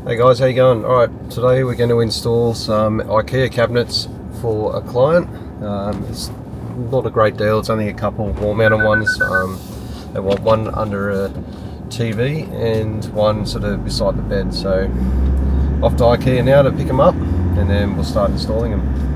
Hey guys, how you going? Alright, today we're going to install some IKEA cabinets for a client. It's not a great deal, it's only a couple wall mounted ones. They want one under a TV and one sort of beside the bed. So off to IKEA now to pick them up and then we'll start installing them.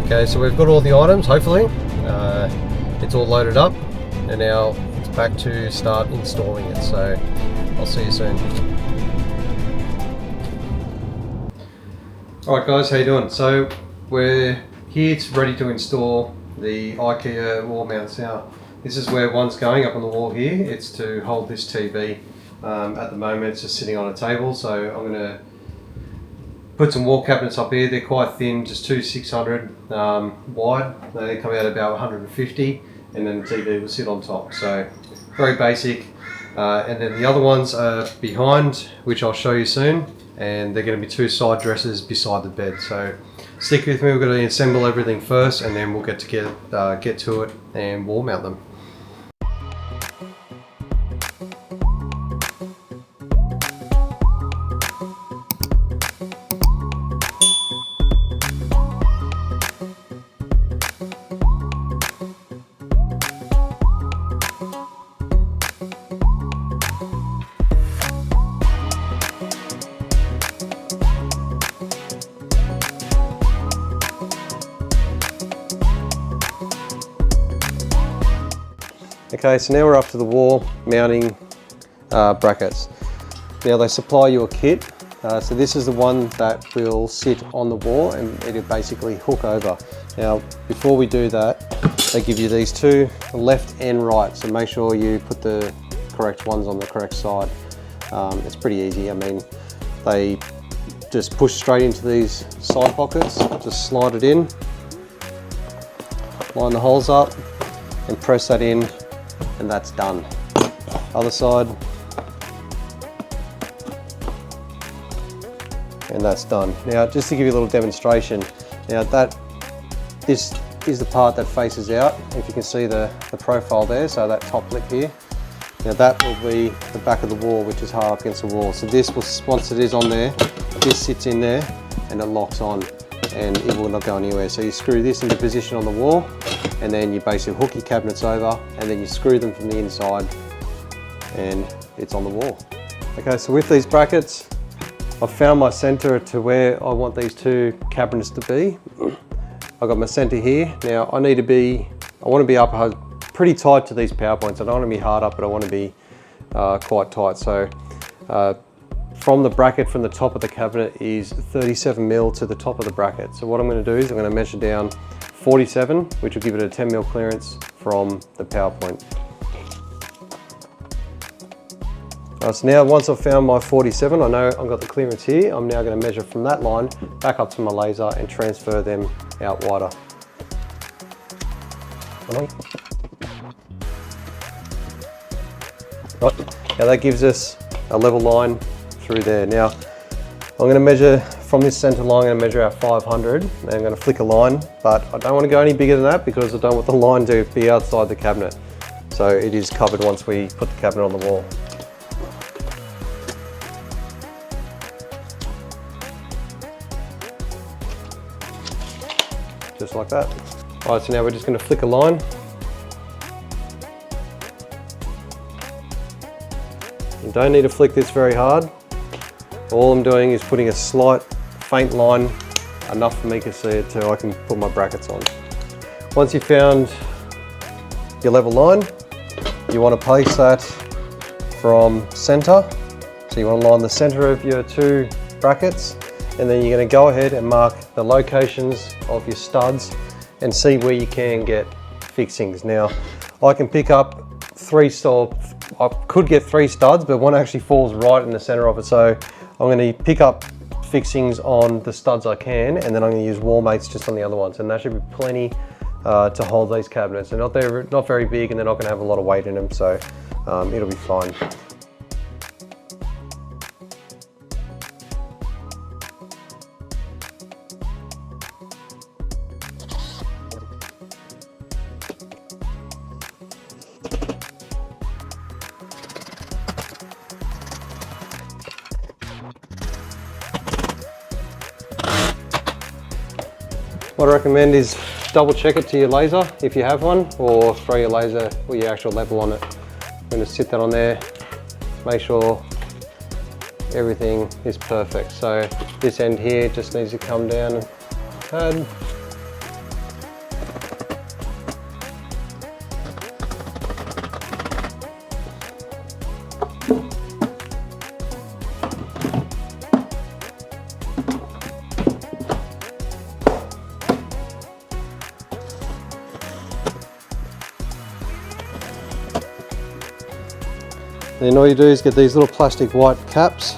Okay, so we've got all the items, hopefully. It's all loaded up and now it's back to start installing it, so I'll see you soon. Alright guys, how you doing? So we're here ready to install the IKEA wall mounts. Now this is where one's going up on the wall here. It's to hold this TV. At the moment it's just sitting on a table, so I'm going to put some wall cabinets up here. They're quite thin, just 600 wide. They come out about 150 and then the TV will sit on top. So very basic. And then the other ones are behind, which I'll show you soon. And they're going to be two side dressers beside the bed. So stick with me, we're going to assemble everything first and then we'll get to it and wall mount them. Okay, so now we're up to the wall mounting brackets. Now they supply you a kit. So this is the one that will sit on the wall and it'll basically hook over. Now, before we do that, they give you these two, left and right. So make sure you put the correct ones on the correct side. It's pretty easy. I mean, they just push straight into these side pockets, just slide it in, line the holes up and press that in. And that's done. Other side, and that's done. Now, just to give you a little demonstration, now this is the part that faces out. If you can see the profile there, so that top lip here. Now that will be the back of the wall, which is hard up against the wall. So this will, once it is on there, this sits in there and it locks on and it will not go anywhere. So you screw this into position on the wall and then you basically hook your cabinets over and then you screw them from the inside and it's on the wall. Okay, so with these brackets, I've found my center to where I want these two cabinets to be. I've got my center here. Now I want to be up pretty tight to these power points. I don't want to be hard up, but I want to be quite tight. So from the bracket, from the top of the cabinet is 37 mil to the top of the bracket. So what I'm going to do is I'm going to measure down 47, which will give it a 10 mil clearance from the power point. So now once I've found my 47, I know I've got the clearance here. I'm now going to measure from that line back up to my laser and transfer them out wider. Right. Now that gives us a level line through there. Now I'm going to measure from this center line, I'm going to measure out 500 and I'm going to flick a line, but I don't want to go any bigger than that because I don't want the line to be outside the cabinet. So it is covered once we put the cabinet on the wall. Just like that. All right, so now we're just going to flick a line You don't need to flick this very hard. All I'm doing is putting a slight faint line, enough for me to see it so I can put my brackets on. Once you've found your level line, you want to place that from center. So you want to line the center of your two brackets, and then you're going to go ahead and mark the locations of your studs and see where you can get fixings. Now, I can pick up I could get 3 studs, but one actually falls right in the center of it. So I'm going to pick up fixings on the studs I can, and then I'm going to use wall mates just on the other ones, and that should be plenty to hold these cabinets. They're not very big, and they're not going to have a lot of weight in them, so it'll be fine. What I recommend is double check it to your laser if you have one, or throw your laser or your actual level on it. I'm going to sit that on there, make sure everything is perfect. So this end here just needs to come down and add. Then all you do is get these little plastic white caps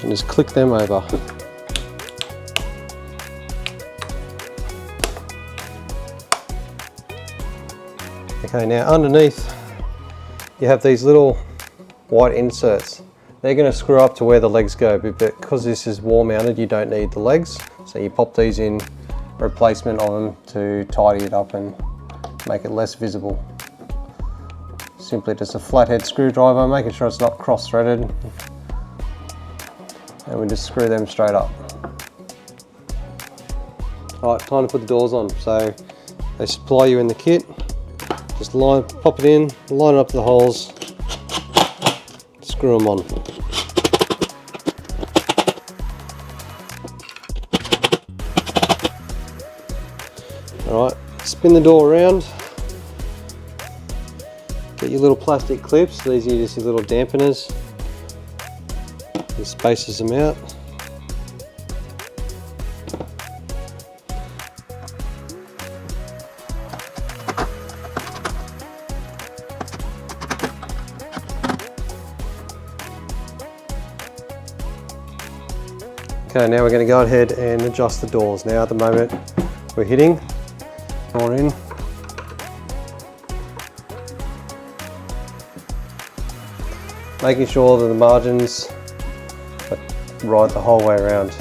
and just click them over. Okay, now underneath you have these little white inserts. They're going to screw up to where the legs go, but because this is wall mounted, you don't need the legs. So you pop these in replacement of them to tidy it up and make it less visible. Simply just a flathead screwdriver, making sure it's not cross-threaded, and we just screw them straight up. Alright, time to put the doors on. So they supply you in the kit. Just pop it in, line it up to the holes, screw them on. Alright, spin the door around. Get your little plastic clips. These are just your little dampeners. It spaces them out. Okay, now we're going to go ahead and adjust the doors. Now at the moment we're hitting door in. Making sure that the margins are right the whole way around.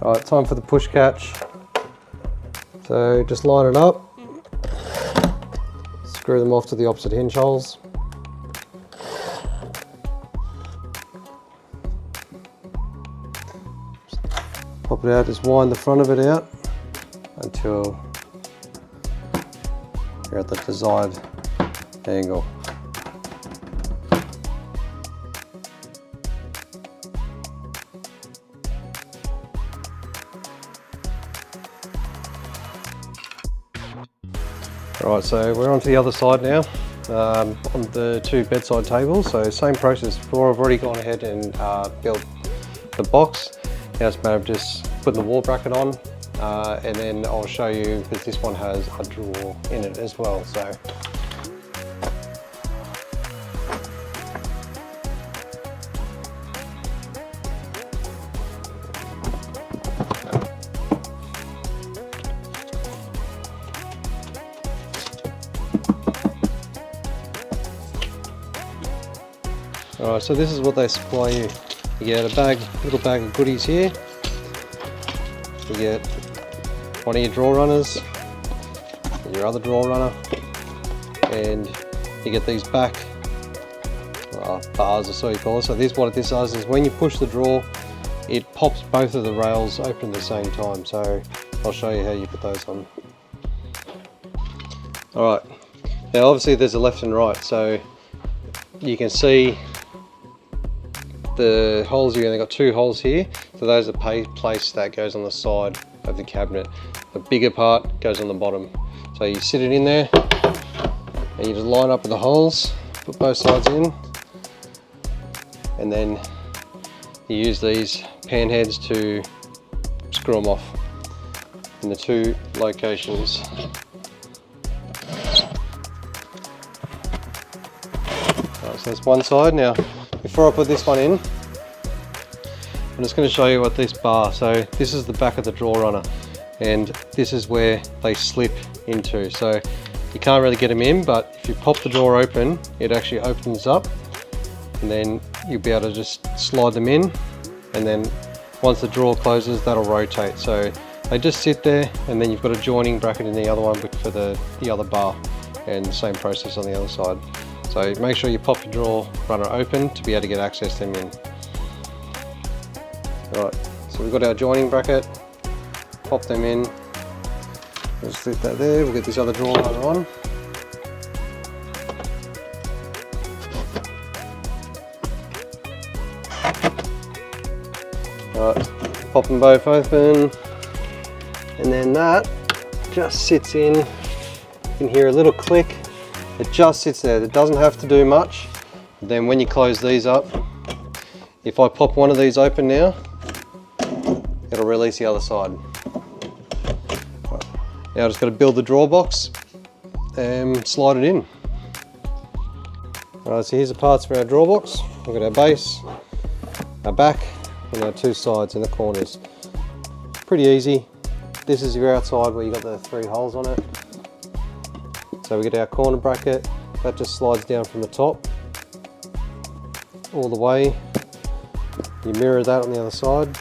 Alright, time for the push catch. So just line it up. Screw them off to the opposite hinge holes. Pop it out, just wind the front of it out until you're at the desired angle. Right, so we're on to the other side now, on the two bedside tables. So same process before. I've already gone ahead and built the box. Now it's a matter of just putting the wall bracket on, and then I'll show you, because this one has a drawer in it as well. So alright, so this is what they supply you. You get a little bag of goodies here. You get one of your drawer runners, your other drawer runner, and you get these back bars, or so you call it. So what this does is when you push the drawer, it pops both of the rails open at the same time. So I'll show you how you put those on. Alright, now obviously there's a left and right, so you can see the holes here. They've got 2 holes here, so those are place that goes on the side of the cabinet. The bigger part goes on the bottom. So you sit it in there and you just line up with the holes, put both sides in, and then you use these pan heads to screw them off in the 2 locations. Right, so that's one side. Now before I put this one in, I'm just going to show you what this bar, so this is the back of the drawer runner, and this is where they slip into. So you can't really get them in, but if you pop the drawer open, it actually opens up, and then you'll be able to just slide them in, and then once the drawer closes, that'll rotate. So they just sit there, and then you've got a joining bracket in the other one for the other bar, and the same process on the other side. So make sure you pop your drawer runner open to be able to get access to them in. Alright, so we've got our joining bracket, pop them in, let's slip that there, we'll get this other drawer runner on. Alright, pop them both open, and then that just sits in. You can hear a little click. It just sits there. It doesn't have to do much. Then when you close these up, if I pop one of these open now, it'll release the other side. Right. Now I just got to build the drawer box and slide it in. Alright, so here's the parts for our drawer box. We've got our base, our back, and our 2 sides in the corners. Pretty easy. This is your outside where you got the 3 holes on it. So we get our corner bracket, that just slides down from the top all the way. You mirror that on the other side.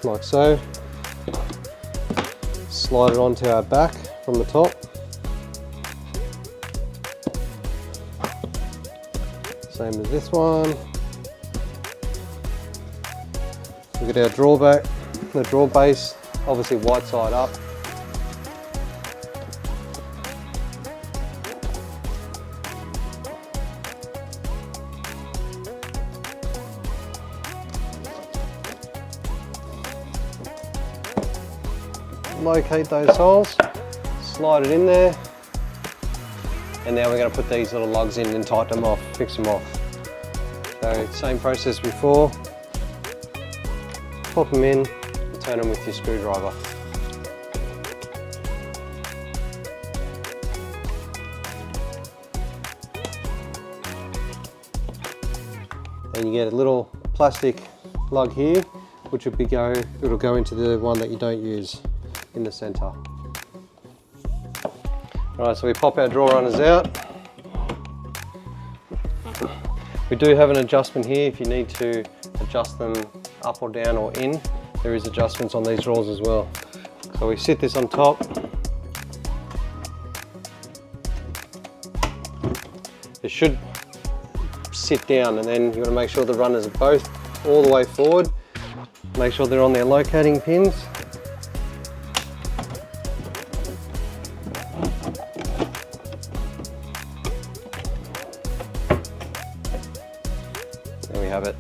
Like so. Slide it onto our back from the top. Same as this one. We get our drawer back, the drawer base, obviously white side up. Locate those holes, slide it in there, and now we're going to put these little lugs in and tighten them off, fix them off. So same process before, pop them in, turn them with your screwdriver. And you get a little plastic lug here, which will it'll go into the one that you don't use in the center. Alright, so we pop our drawer runners out. We do have an adjustment here if you need to adjust them up or down or in. There is adjustments on these drawers as well. So we sit this on top. It should sit down, and then you want to make sure the runners are both all the way forward. Make sure they're on their locating pins. There we have it.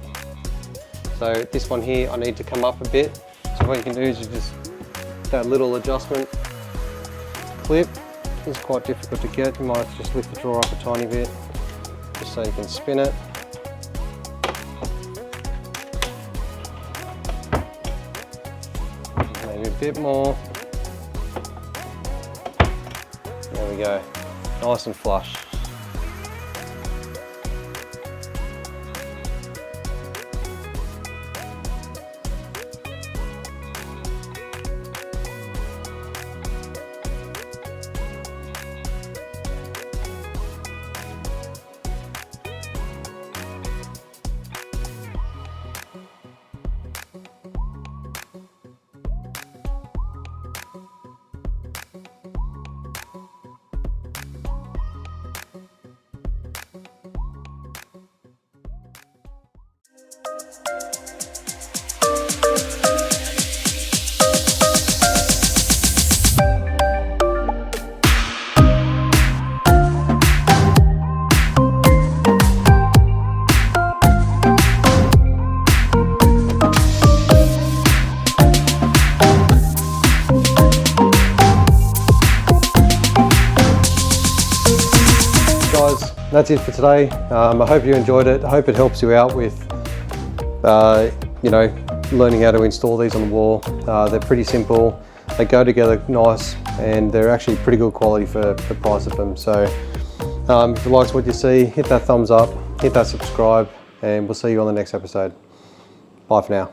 So this one here, I need to come up a bit. So what you can do is you just, that little adjustment clip is quite difficult to get. You might just lift the drawer up a tiny bit, just so you can spin it. Maybe a bit more. There we go, nice and flush. that's it for today. I hope you enjoyed it. I hope it helps you out with, you know, learning how to install these on the wall. They're pretty simple. They go together nice, and they're actually pretty good quality for the price of them. So if you liked what you see, hit that thumbs up, hit that subscribe, and we'll see you on the next episode. Bye for now.